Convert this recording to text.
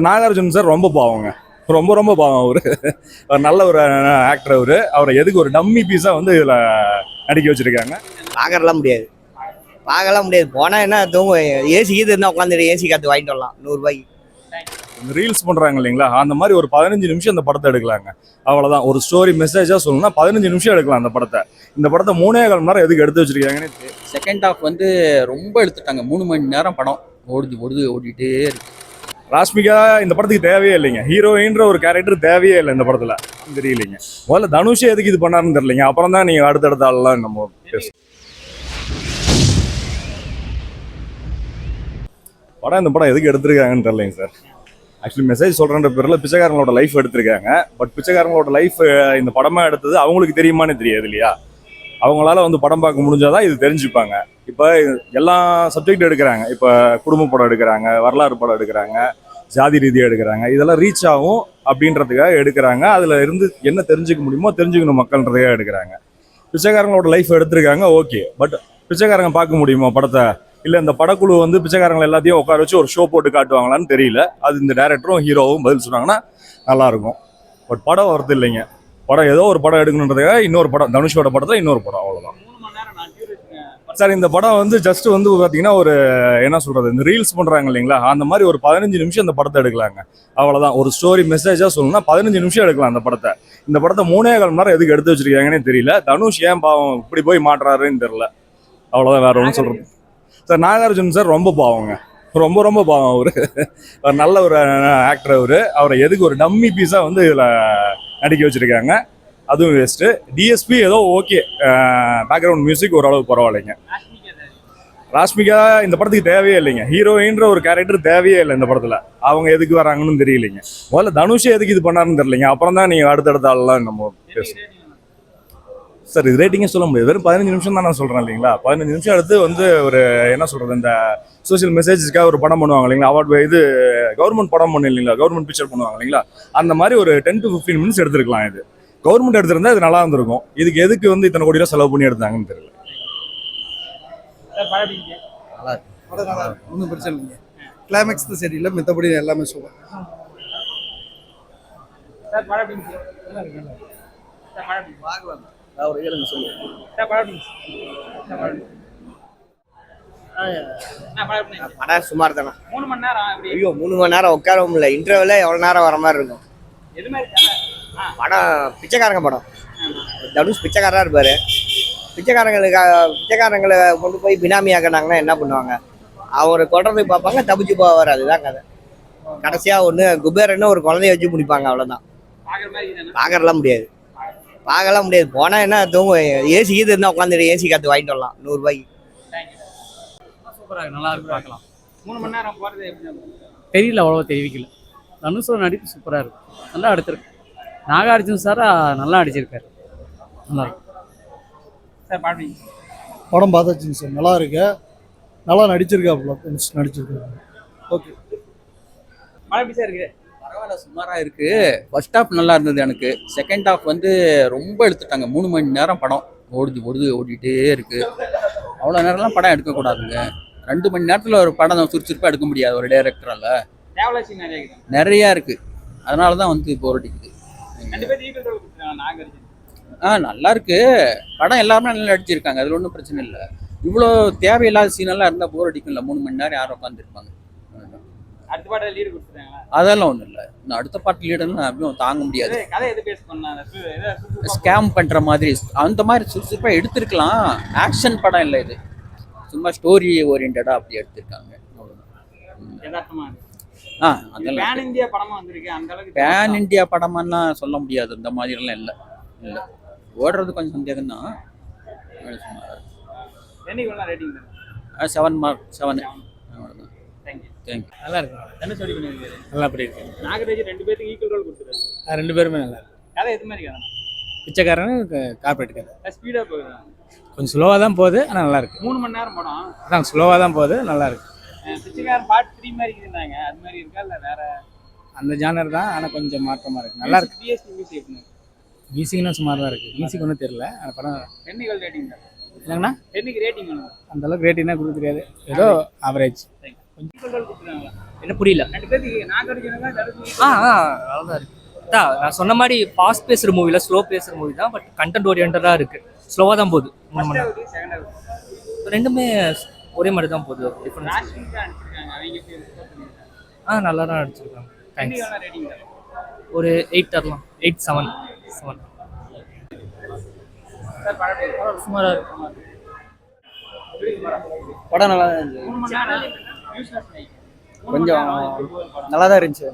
Nagarjun sir ரொம்ப பாவங்க. ரொம்ப ரொம்ப பாவம் அவரு. நல்ல ஒரு ஆக்டர் அவரு. அவரை எதுக்கு ஒரு டம்மி பீஸா வந்து இதுல நடிக்க வச்சிருக்காங்க. பார்க்கறலாம் முடியாது. பார்க்கலாம் முடியாது. போனா என்ன தூங்க ஏசி கீது இருந்தா உட்காந்துட்டு ஏசி காத்து வாங்கிட்டு வரலாம் 100 ரூபாய்க்கு. ரீல்ஸ் பண்றாங்க இல்லைங்களா, அந்த மாதிரி ஒரு 15 நிமிஷம் அந்த படத்தை எடுக்கலாங்க. அவ்வளவுதான். ஒரு ஸ்டோரி மெசேஜா சொல்லணும்னா 15 நிமிஷம் எடுக்கலாம் அந்த படத்தை. இந்த படத்தை 3.25 மணி நேரம் எதுக்கு எடுத்து வச்சிருக்காங்கன்னு செகண்ட் ஹாஃப் வந்து ரொம்ப எடுத்துட்டாங்க. 3 மணி நேரம் படம் ஓடிட்டே இருக்கு. ராஷ்மிகா இந்த படத்துக்கு தேவையே இல்லைங்க. ஹீரோயின்ற ஒரு கேரக்டர் தேவையே இல்லை இந்த படத்துல. தெரியலைங்க. முதல்ல தனுஷே எதுக்கு இது பண்ணாருன்னு தெரியலைங்க. அப்புறம் தான் நீங்க அடுத்தடுத்த ஆள்லாம் நம்ம பேசுவோம். இந்த படம் எதுக்கு எடுத்திருக்காங்கன்னு தெரியலைங்க சார். ஆக்சுவலி மெசேஜ் சொல்றன்ற பேரில் பிச்சைக்காரங்களோட லைஃப் எடுத்திருக்காங்க. பட் பிச்சைக்காரங்களோட லைஃப் இந்த படமா எடுத்தது அவங்களுக்கு தெரியுமான்னு தெரியாது இல்லையா. அவங்களால வந்து படம் பார்க்க முடிஞ்சாதான் இது தெரிஞ்சுப்பாங்க. இப்போ எல்லா சப்ஜெக்ட் எடுக்கிறாங்க. இப்போ குடும்ப படம் எடுக்கிறாங்க, வரலாறு படம் எடுக்கிறாங்க, ஜாதி ரீதியாக எடுக்கிறாங்க. இதெல்லாம் ரீச் ஆகும் அப்படின்றதுக்காக எடுக்கிறாங்க. அதில் இருந்து என்ன தெரிஞ்சுக்க முடியுமோ தெரிஞ்சுக்கணும் மக்கள்ன்றதுக்காக எடுக்கிறாங்க. பிச்சைக்காரங்களோட லைஃப் எடுத்திருக்காங்க, ஓகே. பட் பிச்சைக்காரங்க பார்க்க முடியுமா படத்தை? இல்லை இந்த படக்குழு வந்து பிச்சைக்காரங்களை எல்லாத்தையும் உட்கார வச்சு ஒரு ஷோ போட்டு காட்டுவாங்களான்னு தெரியல. அது இந்த டைரக்டரும் ஹீரோவும் பதில் சொன்னாங்கன்னா நல்லாயிருக்கும். பட் படம் வரது இல்லைங்க. படம் ஏதோ ஒரு படம் எடுக்கணுன்றதுக்காக இன்னொரு படம், தனுஷோட படத்தில் இன்னொரு படம், அவ்வளோதான் சார். இந்த படம் வந்து ஜஸ்ட் வந்து பார்த்தீங்கன்னா ஒரு என்ன சொல்கிறது, இந்த ரீல்ஸ் பண்ணுறாங்க இல்லைங்களா, அந்த மாதிரி ஒரு 15 நிமிஷம் இந்த படத்தை எடுக்கலாங்க. அவ்வளோதான். ஒரு ஸ்டோரி மெசேஜாக சொல்லணும்னா 15 நிமிஷம் எடுக்கலாம் அந்த படத்தை. இந்த படத்தை 3.25 மணி நேரம் எதுக்கு எடுத்து வச்சிருக்காங்கன்னே தெரியல. தனுஷ் ஏன் பாவம் இப்படி போய் மாட்டுறாருன்னு தெரியல. அவ்வளோதான், வேற ஒன்றும் சொல்கிறது சார். நாகார்ஜுன் சார் ரொம்ப பாவங்க. ரொம்ப ரொம்ப பாவம் அவரு. நல்ல ஒரு ஆக்டர் அவரு. அவரை எதுக்கு ஒரு டம்மி பீஸா வந்து இதுல நடிக்க வச்சிருக்காங்க. அதுவும் வேஸ்ட்டு. டிஎஸ்பி ஏதோ ஓகே, பேக்ரவுண்ட் மியூசிக் ஓரளவு பரவாயில்லைங்க. ராஷ்மிகா இந்த படத்துக்கு தேவையே இல்லைங்க. ஹீரோயின்ற ஒரு கேரக்டர் தேவையே இல்லை இந்த படத்துல. அவங்க எதுக்கு வராங்கன்னு தெரியலைங்க. முதல்ல தனுஷே எதுக்கு இது பண்ணாருன்னு தெரியலைங்க. அப்புறம் தான் நீங்க அடுத்தடுத்த ஆள்லாம் நம்ம பேசுவோம் சார். இது ரேட்டிங்கே சொல்ல முடியாது. வெறும் 15 நிமிஷம் தான் நான் சொல்றேன் இல்லைங்களா. 15 நிமிஷம் எடுத்து வந்து ஒரு என்ன சொல்றது, இந்த சோசியல் மெசேஜஸ்க்காக ஒரு படம் பண்ணுவாங்க இல்லைங்களா, அவார்டு இது கவர்மெண்ட் படம் பண்ணு இல்லைங்களா, கவர்மெண்ட் பிக்சர் பண்ணுவாங்க இல்லைங்களா, அந்த மாதிரி ஒரு 10 to 15 மினிட்ஸ் எடுத்துருக்கலாம். இது கவர்மெண்ட் எடுத்திருந்தா இது நல்லா இருந்திருக்கும். இதுக்கு எதுக்கு வந்து இத்தனை கோடி ரூபா செலவு பண்ணி எடுத்தாங்கன்னு தெரியல. ஒன்றும் பிரச்சனை இல்லைங்க. கிளைமேக்ஸ் தான் சரியில்லை, மற்றபடி எல்லாமே சூப்பர். படம் சுமார் தானே. 3 மணி நேரம். ஐயோ 3 மணி நேரம் உட்கார முடியல. இன்டர்வெல்ல எவ்வளோ நேரம் வர மாதிரி இருக்கும். படம் பிச்சைக்காரங்க படம். தனுஷ் பிச்சைக்காரராக இருப்பார். பிச்சைக்காரங்களை கொண்டு போய் பினாமி ஆக்கினாங்கன்னா என்ன பண்ணுவாங்க? அவர் கொள்றதுக்கு பார்ப்பாங்க, தப்பிச்சு போவார். அதுதான் கதை. கடைசியாக ஒன்று குபேரன்னு ஒரு குழந்தைய வச்சு முடிப்பாங்க, அவ்வளோதான். பார்க்கறலாம் முடியாது. போனால் என்ன தூங்க ஏசி கீது இருந்தால் உட்காந்துட்டு ஏசி காத்து வாங்கிட்டு வரலாம் 100 ரூபாய்க்கு. சூப்பராக நல்லா இருக்கு, பார்க்கலாம். 3 மணி நேரம் போகிறது தெரியல, அவ்வளோ தெரிவிக்கல. தனுஷோட நடிப்பு சூப்பராக இருக்கு, நல்லா எடுத்திருக்கு. நாகார்ஜுன் சாரா நல்லா அடிச்சிருக்காரு, நல்லா இருக்கு சார். படம் பார்த்தாச்சுங்க சார், நல்லா இருக்கு, நல்லா நடிச்சிருக்காப்புல நடிச்சிருக்காரு. ஓகே, மழை எப்படி சார் இருக்குது? பரவாயில்ல, சுமாராக இருக்கு. ஃபர்ஸ்ட் ஹாஃப் நல்லா இருந்தது எனக்கு. செகண்ட் ஹாஃப் வந்து ரொம்ப எடுத்துட்டாங்க. 3 மணி நேரம் படம் ஓடிட்டே இருக்கு. அவ்வளோ நேரம்லாம் படம் எடுக்கக்கூடாதுங்க. 2 மணி நேரத்தில் ஒரு படம் சுறுசுறுப்பாக எடுக்க முடியாது ஒரு டைரக்டரால். நிறையா இருக்கு, அதனால தான் வந்து போர் அடிக்குது. நல்லா இருக்கு படம், எல்லாருமே நல்லா நடிச்சிருக்காங்க, அதில் ஒன்றும் பிரச்சனை இல்லை. இவ்வளோ தேவையில்லாத சீனெல்லாம் இருந்தால் போர் அடிக்கும்ல. 3 மணி நேரம் யாரும் உட்காந்துருப்பாங்க. அதெல்லாம் ஒன்றும் இல்லை. இந்த அடுத்த பாட்டு லீடர்லாம் அப்படியும் தாங்க முடியாது. ஸ்கேம் பண்ணுற மாதிரி அந்த மாதிரி சுறுசுறுப்பாக எடுத்திருக்கலாம். ஆக்ஷன் படம் இல்லை இது, சும்மா ஸ்டோரி ஓரியன்டாக அப்படி எடுத்திருக்காங்க. அதெல்லாம் பேன் இந்தியா படமாலாம் சொல்ல முடியாது. அந்த மாதிரிலாம் இல்லை. ஓடுறது கொஞ்சம் சந்தேகம் தான். 7 மார்க் 7. நல்லா இருக்கு. நல்லா பண்ணியிருக்கு. நாகராஜ் 2 பேருக்கு ஈக்குவல் ரோல் கொடுத்துருக்காங்க. 2 பேருமே நல்லா இருக்கு. கதை எது மாதிரி கதை? பிச்சைக்காரன் கார்பரேட் கதை. ஸ்பீடாக போகுது, கொஞ்சம் ஸ்லோவாக தான் போகுது, ஆனால் நல்லா இருக்கு. 3 மணி நேரம் படம் அதான் ஸ்லோவாக தான் போகுது, நல்லா இருக்கு. பிச்சைக்காரன் பார்ட் 3 மாதிரி இருந்தாங்க, அது மாதிரி இருக்கா இல்லை வேற? அந்த ஜானர் தான், ஆனால் கொஞ்சம் மாற்றமாக இருக்கு, நல்லா இருக்கு. மியூசிக்னா சுமார் தான் இருக்கு. மியூசிக் ஒன்றும் தெரியல. அந்த படம் டெக்னிக்கல் ரேட்டிங் என்னங்கண்ணா, டெக்னிக் ரேட்டிங் அந்த அளவுக்கு ரேட்டிங்னா கொடுக்க தெரியாது, ஏதோ ஆவரேஜ். என்ன புரியல. ரெண்டு பேருக்கு நாகார்ஜுனா தனுஷ் நல்லா தான் இருக்கு. அதான் நான் சொன்ன மாதிரி ஃபாஸ்ட் பேசுகிற மூவியில் ஸ்லோ பேசுகிற மூவி தான், பட் கண்டென்ட் ஓரியன்டாக இருக்குது. ஸ்லோவாக தான் போகுது 3 மணி நேரம். செகண்ட் ஹாஃப் ரெண்டுமே ஒரே மாதிரி தான் போகுது. டிஃப்ரென்ஸ் ராஷ்மிகா அனுப்பிச்சிருக்காங்க. அவங்க எப்படி support பண்ணிருக்காங்க? நல்லா தான் நடிச்சிருக்காங்க. தேங்க்ஸ். எவ்வளவு ரேட்டிங் தரலாம்? ஒரு 8 தரலாம். 8, 7. சார் படம் சுமாராக இருக்கு. படம் நல்லா தான் இருந்துச்சு. 3 மணி நேரம் யூஸ்லெஸ் கொஞ்சம் நல்லா தான் இருந்துச்சு.